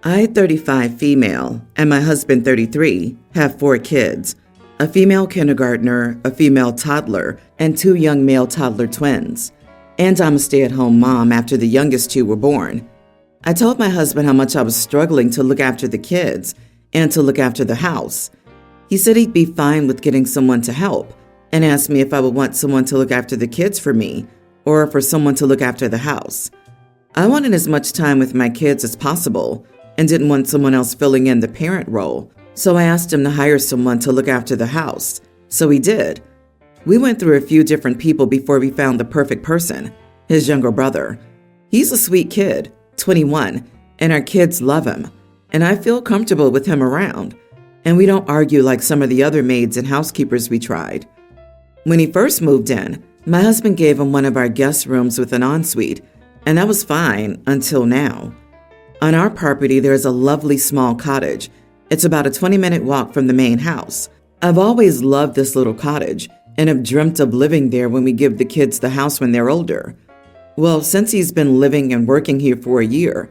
I, 35 female, and my husband, 33, have 4 kids, a female kindergartner, a female toddler, and 2 young male toddler twins. And I'm a stay-at-home mom after the youngest 2 were born. I told my husband how much I was struggling to look after the kids and to look after the house. He said he'd be fine with getting someone to help and asked me if I would want someone to look after the kids for me or for someone to look after the house. I wanted as much time with my kids as possible and didn't want someone else filling in the parent role, so I asked him to hire someone to look after the house. So he did. We went through a few different people before we found the perfect person, his younger brother. He's a sweet kid, 21, and our kids love him, and I feel comfortable with him around, and we don't argue like some of the other maids and housekeepers we tried. When he first moved in, my husband gave him one of our guest rooms with an ensuite, and that was fine until now. On our property, there's a lovely small cottage. It's about a 20-minute walk from the main house. I've always loved this little cottage and have dreamt of living there when we give the kids the house when they're older. Well, since he's been living and working here for a year,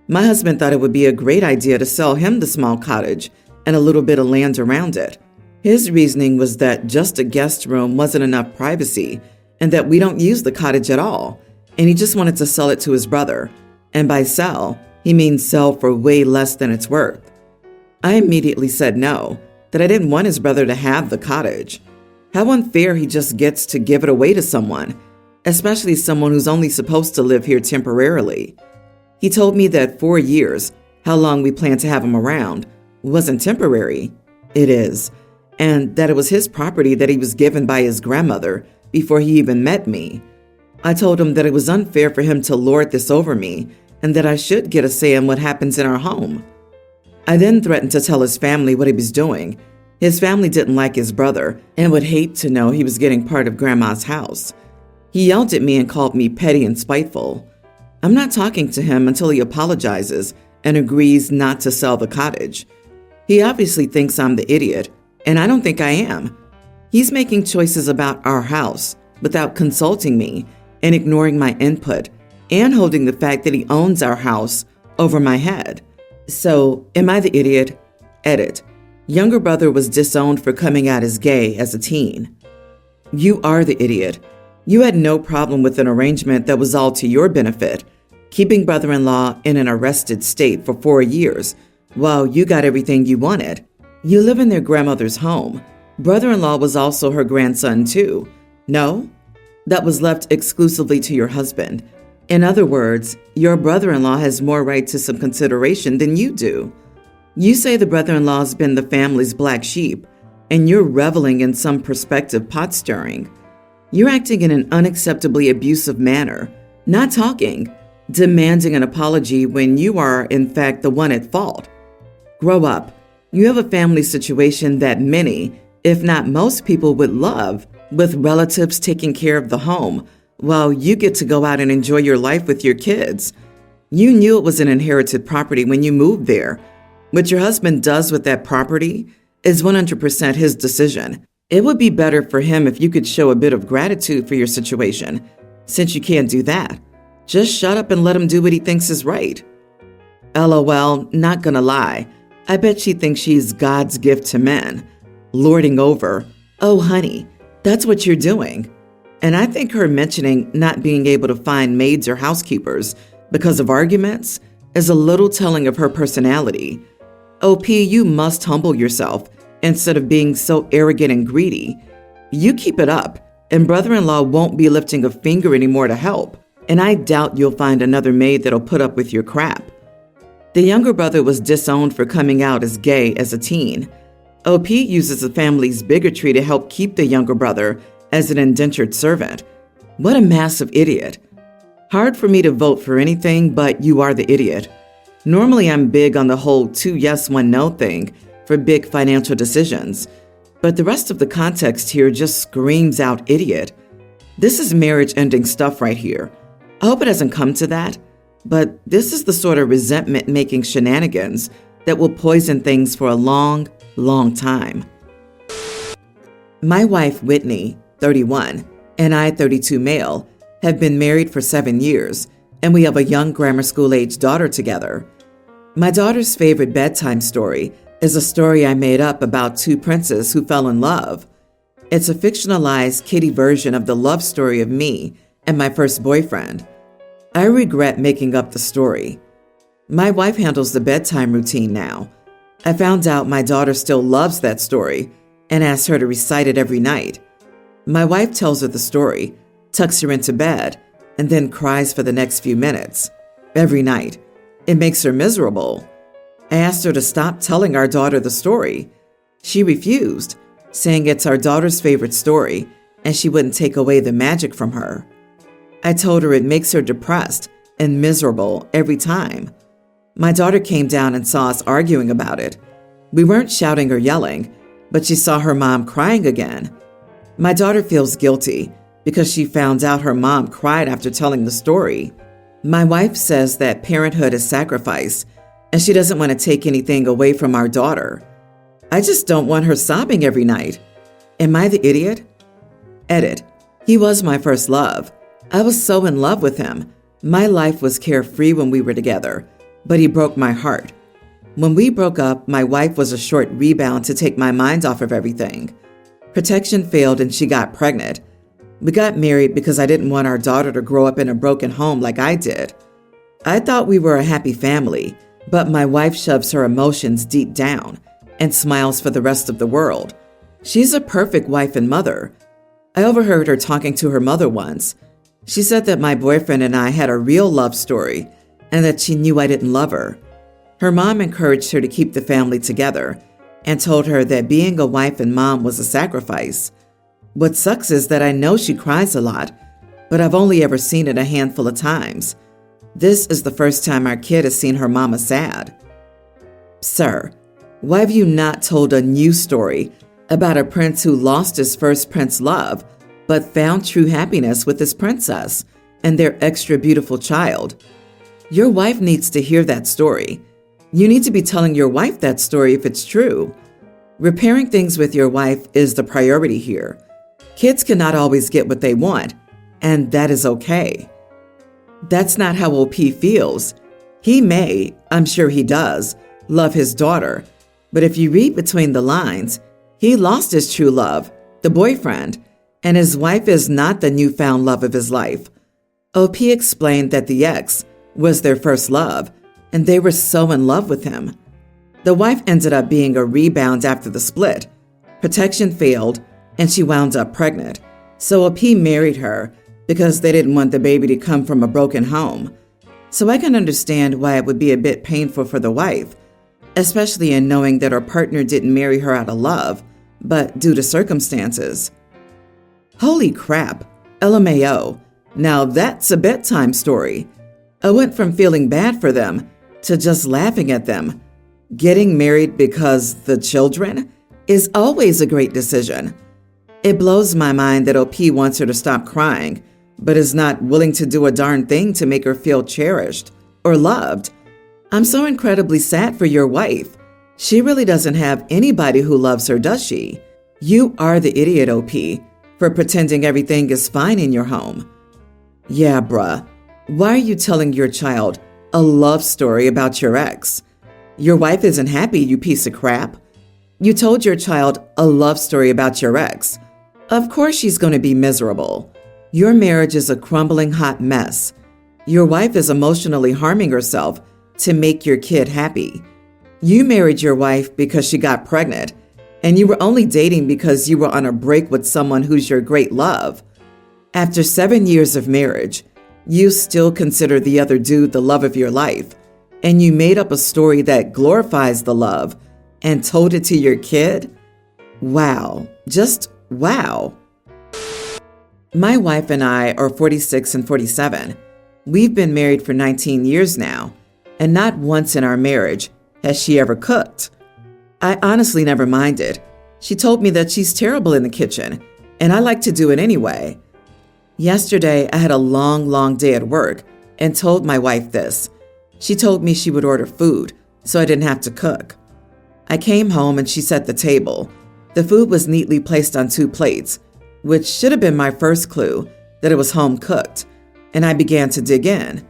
my husband thought it would be a great idea to sell him the small cottage and a little bit of land around it. His reasoning was that just a guest room wasn't enough privacy and that we don't use the cottage at all, and he just wanted to sell it to his brother. And by sell, he means sell for way less than it's worth. I immediately said no, that I didn't want his brother to have the cottage. How unfair he just gets to give it away to someone, especially someone who's only supposed to live here temporarily. He told me that 4 years, how long we plan to have him around, wasn't temporary. It is. And that it was his property that he was given by his grandmother before he even met me. I told him that it was unfair for him to lord this over me and that I should get a say in what happens in our home. I then threatened to tell his family what he was doing. His family didn't like his brother and would hate to know he was getting part of Grandma's house. He yelled at me and called me petty and spiteful. I'm not talking to him until he apologizes and agrees not to sell the cottage. He obviously thinks I'm the idiot, and I don't think I am. He's making choices about our house without consulting me and ignoring my input and holding the fact that he owns our house over my head. So, am I the idiot? Edit. Younger brother was disowned for coming out as gay as a teen. You are the idiot. You had no problem with an arrangement that was all to your benefit, keeping brother-in-law in an arrested state for 4 years while you got everything you wanted. You live in their grandmother's home. Brother-in-law was also her grandson too. No? That was left exclusively to your husband. In other words, your brother-in-law has more right to some consideration than you do. You say the brother-in-law's been the family's black sheep, and you're reveling in some prospective pot stirring. You're acting in an unacceptably abusive manner, not talking, demanding an apology when you are, in fact, the one at fault. Grow up. You have a family situation that many, if not most people would love, with relatives taking care of the home, while you get to go out and enjoy your life with your kids. You knew it was an inherited property when you moved there. What your husband does with that property is 100% his decision. It would be better for him if you could show a bit of gratitude for your situation. Since you can't do that, just shut up and let him do what he thinks is right. LOL, not gonna lie. I bet she thinks she's God's gift to men. Lording over. Oh, honey, that's what you're doing. And I think her mentioning not being able to find maids or housekeepers because of arguments is a little telling of her personality. OP, you must humble yourself instead of being so arrogant and greedy. You keep it up, and brother-in-law won't be lifting a finger anymore to help. And I doubt you'll find another maid that'll put up with your crap. The younger brother was disowned for coming out as gay as a teen. OP uses the family's bigotry to help keep the younger brother as an indentured servant. What a massive idiot. Hard for me to vote for anything, but you are the idiot. Normally I'm big on the whole 2 yes, 1 no thing for big financial decisions, but the rest of the context here just screams out idiot. This is marriage-ending stuff right here. I hope it doesn't come to that, but this is the sort of resentment-making shenanigans that will poison things for a long, long time. My wife, Whitney, 31, and I, 32 male, have been married for 7 years, and we have a young grammar school-age daughter together. My daughter's favorite bedtime story is a story I made up about two princes who fell in love. It's a fictionalized kiddie version of the love story of me and my first boyfriend. I regret making up the story. My wife handles the bedtime routine now. I found out my daughter still loves that story and asks her to recite it every night. My wife tells her the story, tucks her into bed, and then cries for the next few minutes. Every night. It makes her miserable. I asked her to stop telling our daughter the story. She refused, saying it's our daughter's favorite story and she wouldn't take away the magic from her. I told her it makes her depressed and miserable every time. My daughter came down and saw us arguing about it. We weren't shouting or yelling, but she saw her mom crying again. My daughter feels guilty because she found out her mom cried after telling the story. My wife says that parenthood is sacrifice, and she doesn't want to take anything away from our daughter. I just don't want her sobbing every night. Am I the idiot? Edit. He was my first love. I was so in love with him. My life was carefree when we were together, but he broke my heart. When we broke up, my wife was a short rebound to take my mind off of everything. Protection failed and she got pregnant. We got married because I didn't want our daughter to grow up in a broken home like I did. I thought we were a happy family, but my wife shoves her emotions deep down and smiles for the rest of the world. She's a perfect wife and mother. I overheard her talking to her mother once. She said that my boyfriend and I had a real love story and that she knew I didn't love her. Her mom encouraged her to keep the family together and told her that being a wife and mom was a sacrifice. What sucks is that I know she cries a lot, but I've only ever seen it a handful of times. This is the first time our kid has seen her mama sad. Sir, why have you not told a new story about a prince who lost his first prince love, but found true happiness with his princess and their extra beautiful child? Your wife needs to hear that story. You need to be telling your wife that story if it's true. Repairing things with your wife is the priority here. Kids cannot always get what they want, and that is okay. That's not how OP feels. He may, I'm sure he does, love his daughter, but if you read between the lines, he lost his true love, the boyfriend, and his wife is not the newfound love of his life. OP explained that the ex was their first love, and they were so in love with him. The wife ended up being a rebound after the split. Protection failed, and she wound up pregnant. So OP married her because they didn't want the baby to come from a broken home. So I can understand why it would be a bit painful for the wife, especially in knowing that her partner didn't marry her out of love, but due to circumstances. Holy crap, LMAO. Now that's a bedtime story. I went from feeling bad for them to just laughing at them. Getting married because the children is always a great decision. It blows my mind that OP wants her to stop crying, but is not willing to do a darn thing to make her feel cherished or loved. I'm so incredibly sad for your wife. She really doesn't have anybody who loves her, does she? You are the idiot, OP, for pretending everything is fine in your home. Yeah, bruh. Why are you telling your child a love story about your ex? Your wife isn't happy, you piece of crap. You told your child a love story about your ex. Of course she's going to be miserable. Your marriage is a crumbling hot mess. Your wife is emotionally harming herself to make your kid happy. You married your wife because she got pregnant, and you were only dating because you were on a break with someone who's your great love. After 7 years of marriage, you still consider the other dude the love of your life, and you made up a story that glorifies the love and told it to your kid? Wow. Just wow. My wife and I are 46 and 47. We've been married for 19 years now, and not once in our marriage has she ever cooked. I honestly never minded. She told me that she's terrible in the kitchen, and I like to do it anyway. Yesterday, I had a long day at work and told my wife this. She told me she would order food, so I didn't have to cook. I came home and she set the table. The food was neatly placed on 2 plates, which should have been my first clue that it was home cooked, and I began to dig in.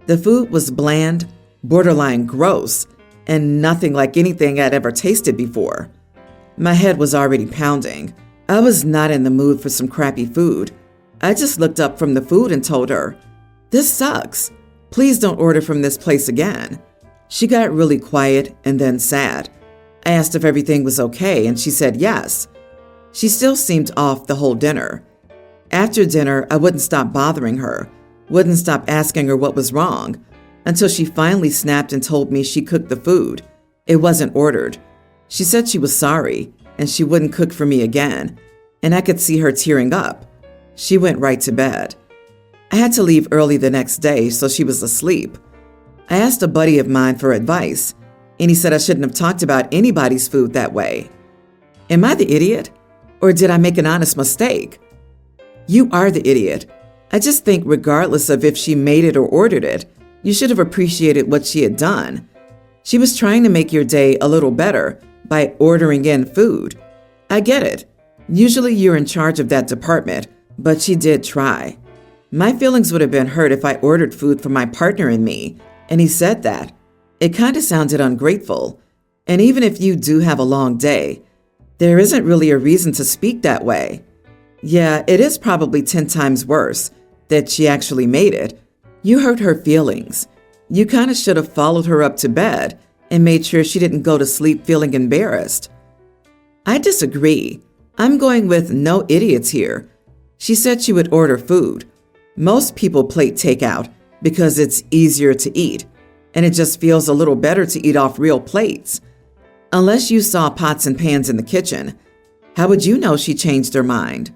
The food was bland, borderline gross, and nothing like anything I'd ever tasted before. My head was already pounding. I was not in the mood for some crappy food. I just looked up from the food and told her, "This sucks. Please don't order from this place again." She got really quiet and then sad. I asked if everything was okay, and she said yes. She still seemed off the whole dinner. After dinner, I wouldn't stop bothering her, wouldn't stop asking her what was wrong, until she finally snapped and told me she cooked the food. It wasn't ordered. She said she was sorry, and she wouldn't cook for me again, and I could see her tearing up. She went right to bed. I had to leave early the next day, so she was asleep. I asked a buddy of mine for advice, and he said I shouldn't have talked about anybody's food that way. Am I the idiot? Or did I make an honest mistake? You are the idiot. I just think regardless of if she made it or ordered it, you should have appreciated what she had done. She was trying to make your day a little better by ordering in food. I get it. Usually you're in charge of that department, but she did try. My feelings would have been hurt if I ordered food for my partner and me, and he said that. It kind of sounded ungrateful. And even if you do have a long day, there isn't really a reason to speak that way. Yeah, it is probably 10 times worse that she actually made it. You hurt her feelings. You kind of should have followed her up to bed and made sure she didn't go to sleep feeling embarrassed. I disagree. I'm going with no idiots here. She said she would order food. Most people plate takeout because it's easier to eat, and it just feels a little better to eat off real plates. Unless you saw pots and pans in the kitchen, how would you know she changed her mind?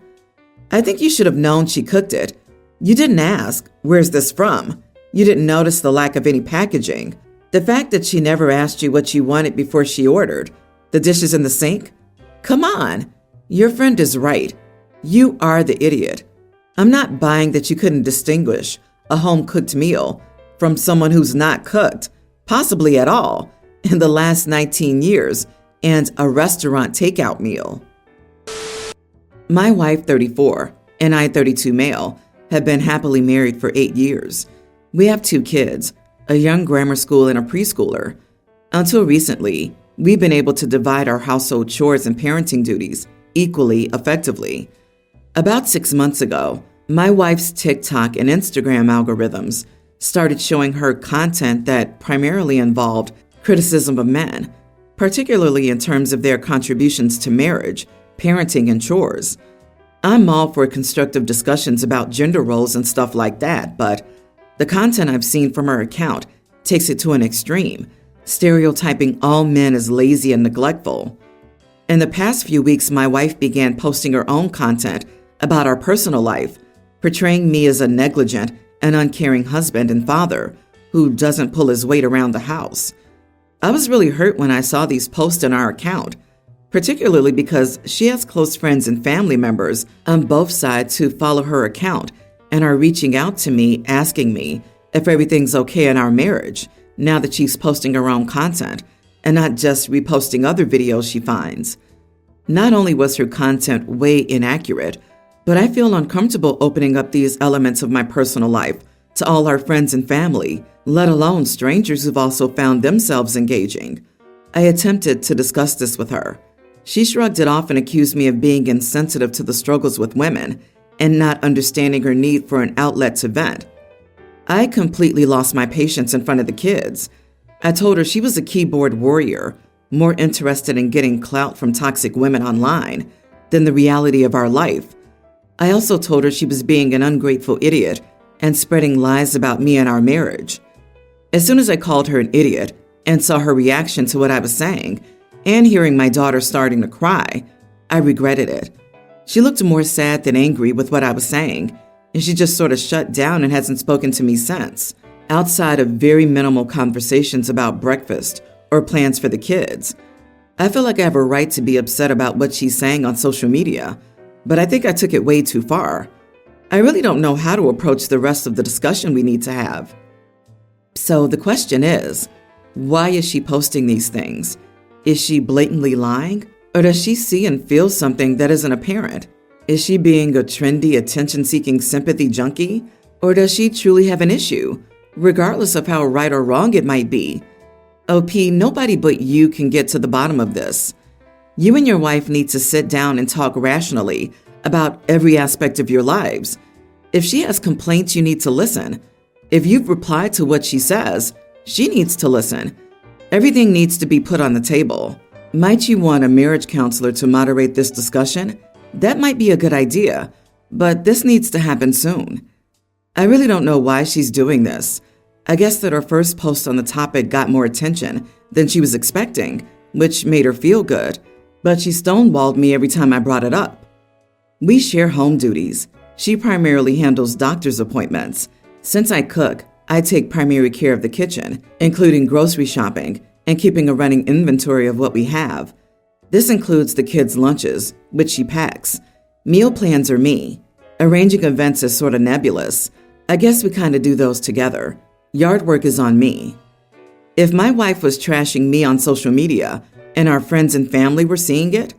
I think you should have known she cooked it. You didn't ask, "Where's this from?" You didn't notice the lack of any packaging. The fact that she never asked you what you wanted before she ordered. The dishes in the sink? Come on. Your friend is right. You are the idiot. I'm not buying that you couldn't distinguish a home-cooked meal from someone who's not cooked, possibly at all, in the last 19 years, and a restaurant takeout meal. My wife, 34, and I, 32 male, have been happily married for 8 years. We have 2 kids, a young grammar school and a preschooler. Until recently, we've been able to divide our household chores and parenting duties equally effectively. About 6 months ago, my wife's TikTok and Instagram algorithms started showing her content that primarily involved criticism of men, particularly in terms of their contributions to marriage, parenting, and chores. I'm all for constructive discussions about gender roles and stuff like that, but the content I've seen from her account takes it to an extreme, stereotyping all men as lazy and neglectful. In the past few weeks, my wife began posting her own content about our personal life, portraying me as a negligent and uncaring husband and father who doesn't pull his weight around the house. I was really hurt when I saw these posts on our account, particularly because she has close friends and family members on both sides who follow her account and are reaching out to me asking me if everything's okay in our marriage now that she's posting her own content and not just reposting other videos she finds. Not only was her content way inaccurate, but I feel uncomfortable opening up these elements of my personal life to all our friends and family, let alone strangers who've also found themselves engaging. I attempted to discuss this with her. She shrugged it off and accused me of being insensitive to the struggles with women and not understanding her need for an outlet to vent. I completely lost my patience in front of the kids. I told her she was a keyboard warrior, more interested in getting clout from toxic women online than the reality of our life. I also told her she was being an ungrateful idiot and spreading lies about me and our marriage. As soon as I called her an idiot and saw her reaction to what I was saying, and hearing my daughter starting to cry, I regretted it. She looked more sad than angry with what I was saying, and she just sort of shut down and hasn't spoken to me since, outside of very minimal conversations about breakfast or plans for the kids. I feel like I have a right to be upset about what she's saying on social media, but I think I took it way too far. I really don't know how to approach the rest of the discussion we need to have. So the question is, why is she posting these things? Is she blatantly lying? Or does she see and feel something that isn't apparent? Is she being a trendy, attention-seeking sympathy junkie? Or does she truly have an issue regardless of how right or wrong it might be. OP, nobody but you can get to the bottom of this. You and your wife need to sit down and talk rationally about every aspect of your lives. If she has complaints, you need to listen. If you've replied to what she says, she needs to listen. Everything needs to be put on the table. Might you want a marriage counselor to moderate this discussion? That might be a good idea, but this needs to happen soon. I really don't know why she's doing this. I guess that her first post on the topic got more attention than she was expecting, which made her feel good, but she stonewalled me every time I brought it up. We share home duties. She primarily handles doctor's appointments. Since I cook, I take primary care of the kitchen, including grocery shopping and keeping a running inventory of what we have. This includes the kids' lunches, which she packs. Meal plans are me. Arranging events is sort of nebulous. I guess we kind of do those together. Yard work is on me. If my wife was trashing me on social media and our friends and family were seeing it,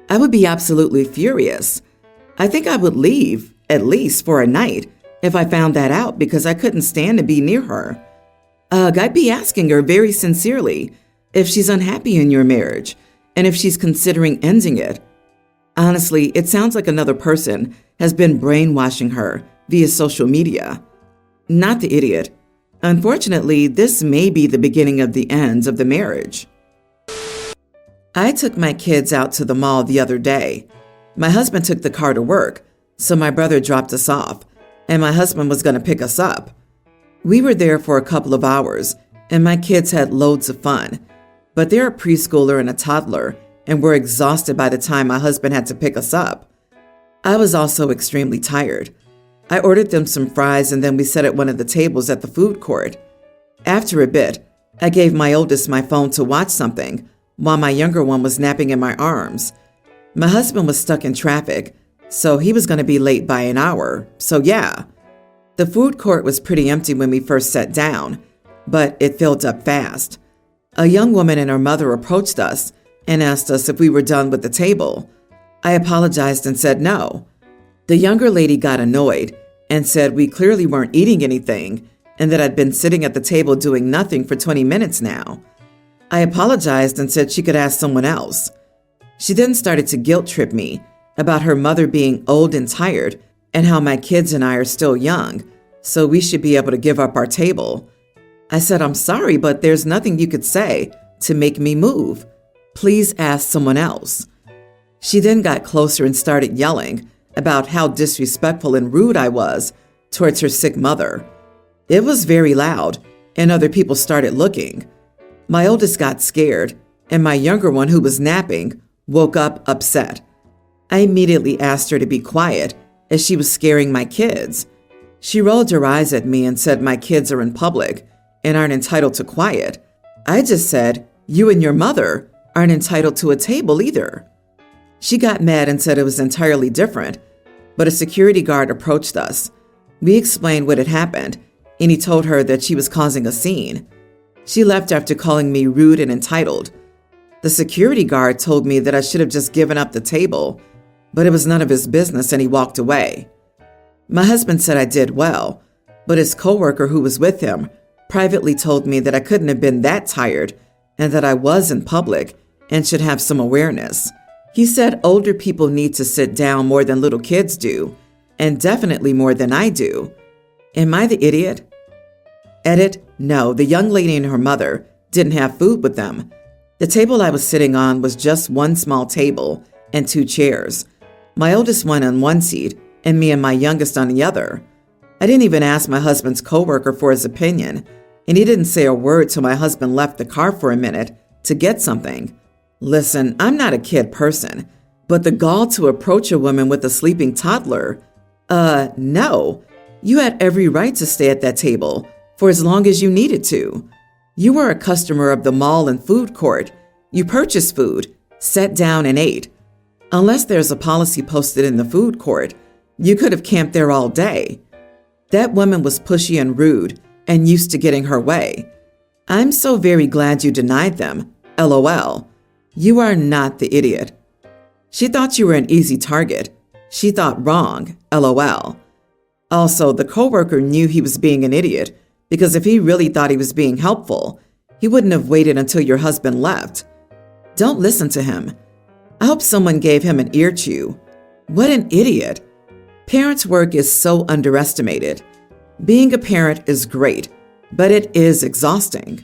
I would be absolutely furious. I think I would leave, at least for a night, if I found that out because I couldn't stand to be near her. I'd be asking her very sincerely if she's unhappy in your marriage and if she's considering ending it. Honestly, it sounds like another person has been brainwashing her via social media. Not the idiot. Unfortunately, this may be the beginning of the end of the marriage. I took my kids out to the mall the other day. My husband took the car to work, so my brother dropped us off, and my husband was going to pick us up. We were there for a couple of hours, and my kids had loads of fun, but they're a preschooler and a toddler, and were exhausted by the time my husband had to pick us up. I was also extremely tired. I ordered them some fries and then we sat at one of the tables at the food court. After a bit, I gave my oldest my phone to watch something while my younger one was napping in my arms. My husband was stuck in traffic, so he was going to be late by an hour, so yeah. The food court was pretty empty when we first sat down, but it filled up fast. A young woman and her mother approached us and asked us if we were done with the table. I apologized and said no. The younger lady got annoyed and said we clearly weren't eating anything and that I'd been sitting at the table doing nothing for 20 minutes now. I apologized and said she could ask someone else. She then started to guilt trip me about her mother being old and tired and how my kids and I are still young, so we should be able to give up our table. I said, I'm sorry, but there's nothing you could say to make me move. Please ask someone else. She then got closer and started yelling about how disrespectful and rude I was towards her sick mother. It was very loud, and other people started looking. My oldest got scared, and my younger one, who was napping, woke up upset. I immediately asked her to be quiet, as she was scaring my kids. She rolled her eyes at me and said my kids are in public and aren't entitled to quiet. I just said, you and your mother aren't entitled to a table either. She got mad and said it was entirely different, but a security guard approached us. We explained what had happened, and he told her that she was causing a scene. She left after calling me rude and entitled. The security guard told me that I should have just given up the table, but it was none of his business and he walked away. My husband said I did well, but his coworker who was with him privately told me that I couldn't have been that tired and that I was in public and should have some awareness. He said older people need to sit down more than little kids do, and definitely more than I do. Am I the idiot? Edit, no, the young lady and her mother didn't have food with them. The table I was sitting on was just one small table and 2 chairs. My oldest one on one seat and me and my youngest on the other. I didn't even ask my husband's coworker for his opinion, and he didn't say a word till my husband left the car for a minute to get something. Listen, I'm not a kid person, but the gall to approach a woman with a sleeping toddler, no. You had every right to stay at that table for as long as you needed to. You were a customer of the mall and food court. You purchased food, sat down and ate. Unless there's a policy posted in the food court, you could have camped there all day. That woman was pushy and rude and used to getting her way. I'm so very glad you denied them, LOL. You are not the idiot. She thought you were an easy target. She thought wrong, LOL. Also, the coworker knew he was being an idiot because if he really thought he was being helpful, he wouldn't have waited until your husband left. Don't listen to him. I hope someone gave him an ear chew. What an idiot. Parents' work is so underestimated. Being a parent is great, but it is exhausting.